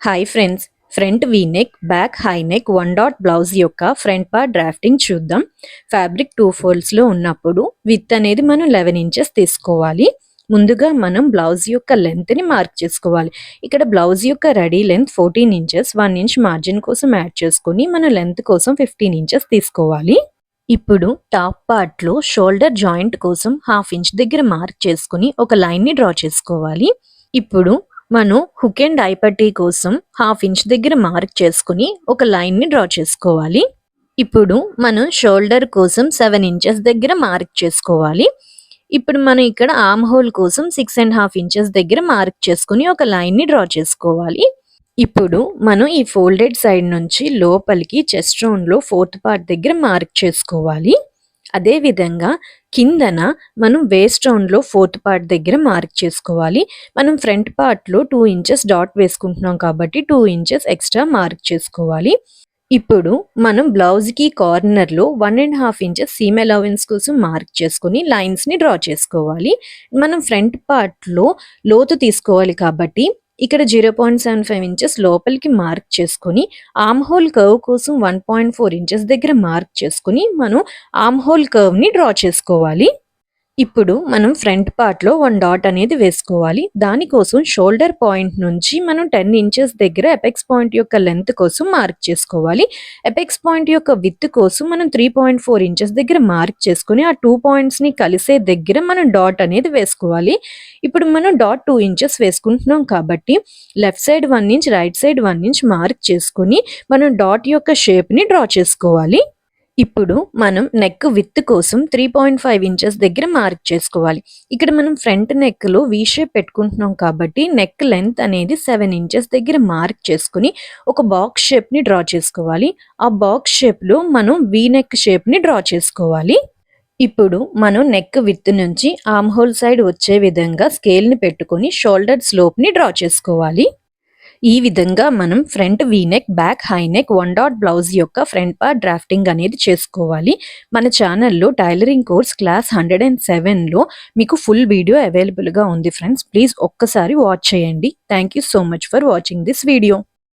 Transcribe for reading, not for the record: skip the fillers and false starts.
Hi friends, front V neck, back high neck, one dot blouse యొక్క front part drafting చూద్దాం. Fabric 2 ఫోల్డ్స్లో ఉన్నప్పుడు with అనేది మనం 11 inches తీసుకోవాలి. ముందుగా మనం బ్లౌజ్ యొక్క లెంత్ని మార్క్ చేసుకోవాలి. ఇక్కడ బ్లౌజ్ యొక్క ready length 14 inches, 1 inch margin కోసం యాడ్ చేసుకొని మన లెంత్ కోసం 15 ఇంచెస్ తీసుకోవాలి. ఇప్పుడు టాప్ పార్ట్లో షోల్డర్ జాయింట్ కోసం 1/2 ఇంచ్ దగ్గర మార్క్ చేసుకుని ఒక లైన్ని డ్రా చేసుకోవాలి. ఇప్పుడు మనం హుక్ అండ్ ఐ పట్టీ కోసం 1/2 ఇంచ్ దగ్గర మార్క్ చేసుకుని ఒక లైన్ని డ్రా చేసుకోవాలి. ఇప్పుడు మనం షోల్డర్ కోసం 7 ఇంచెస్ దగ్గర మార్క్ చేసుకోవాలి. ఇప్పుడు మనం ఇక్కడ ఆర్మ్ హోల్ కోసం 6.5 ఇంచెస్ దగ్గర మార్క్ చేసుకుని ఒక లైన్ని డ్రా చేసుకోవాలి. ఇప్పుడు మనం ఈ ఫోల్డెడ్ సైడ్ నుంచి లోపలికి చెస్ట్ రౌండ్లో 4th పార్ట్ దగ్గర మార్క్ చేసుకోవాలి. అదే విధంగా కిందన మనం వేస్ట్ రౌండ్లో 4th పార్ట్ దగ్గర మార్క్ చేసుకోవాలి. మనం ఫ్రంట్ పార్ట్లో 2 ఇంచెస్ డాట్ వేసుకుంటున్నాం కాబట్టి 2 ఇంచెస్ ఎక్స్ట్రా మార్క్ చేసుకోవాలి. ఇప్పుడు మనం బ్లౌజ్కి కార్నర్లో 1.5 ఇంచెస్ సీమ్ అలవెన్స్ కోసం మార్క్ చేసుకుని లైన్స్ని డ్రా చేసుకోవాలి. మనం ఫ్రంట్ పార్ట్లో లోతు తీసుకోవాలి కాబట్టి ఇక్కడ 0.75 ఇంచెస్ లోపలికి మార్క్ చేసుకుని ఆర్మ్ హోల్ కర్వ్ కోసం 1.4 ఇంచెస్ దగ్గర మార్క్ చేసుకుని మనం ఆర్మ్ హోల్ కర్వ్ని డ్రా చేసుకోవాలి. ఇప్పుడు మనం ఫ్రంట్ పార్ట్లో 1 డాట్ అనేది వేసుకోవాలి. దానికోసం షోల్డర్ పాయింట్ నుంచి మనం 10 ఇంచెస్ దగ్గర ఎపెక్స్ పాయింట్ యొక్క లెంత్ కోసం మార్క్ చేసుకోవాలి. ఎపెక్స్ పాయింట్ యొక్క విత్ కోసం మనం 3.4 ఇంచెస్ దగ్గర మార్క్ చేసుకుని ఆ 2 పాయింట్స్ని కలిసే దగ్గర మనం డాట్ అనేది వేసుకోవాలి. ఇప్పుడు మనం డాట్ 2 ఇంచెస్ వేసుకుంటున్నాం కాబట్టి left side 1 inch, right side 1 inch mark చేసుకుని మనం డాట్ యొక్క షేప్ని డ్రా చేసుకోవాలి. ఇప్పుడు మనం నెక్ విత్ కోసం 3.5 ఇంచెస్ దగ్గర మార్క్ చేసుకోవాలి. ఇక్కడ మనం ఫ్రంట్ నెక్లో వీ షేప్ పెట్టుకుంటున్నాం కాబట్టి నెక్ లెంత్ అనేది 7 ఇంచెస్ దగ్గర మార్క్ చేసుకుని ఒక బాక్స్ షేప్ని డ్రా చేసుకోవాలి. ఆ బాక్స్ షేప్లో మనం వీ నెక్ షేప్ని డ్రా చేసుకోవాలి. ఇప్పుడు మనం నెక్ విత్ నుంచి ఆర్మ్ హోల్ సైడ్ వచ్చే విధంగా స్కేల్ని పెట్టుకొని షోల్డర్ స్లోప్ని డ్రా చేసుకోవాలి. ఈ విధంగా మనం front V neck, back high neck, 1 dot blouse యొక్క ఫ్రంట్ పార్ట్ డ్రాఫ్టింగ్ అనేది చేసుకోవాలి. మన ఛానల్లో టైలరింగ్ కోర్స్ క్లాస్ 107లో మీకు ఫుల్ వీడియో అవైలబుల్గా ఉంది ఫ్రెండ్స్. ప్లీజ్ ఒక్కసారి వాచ్ చేయండి. Thank you so much for watching this video.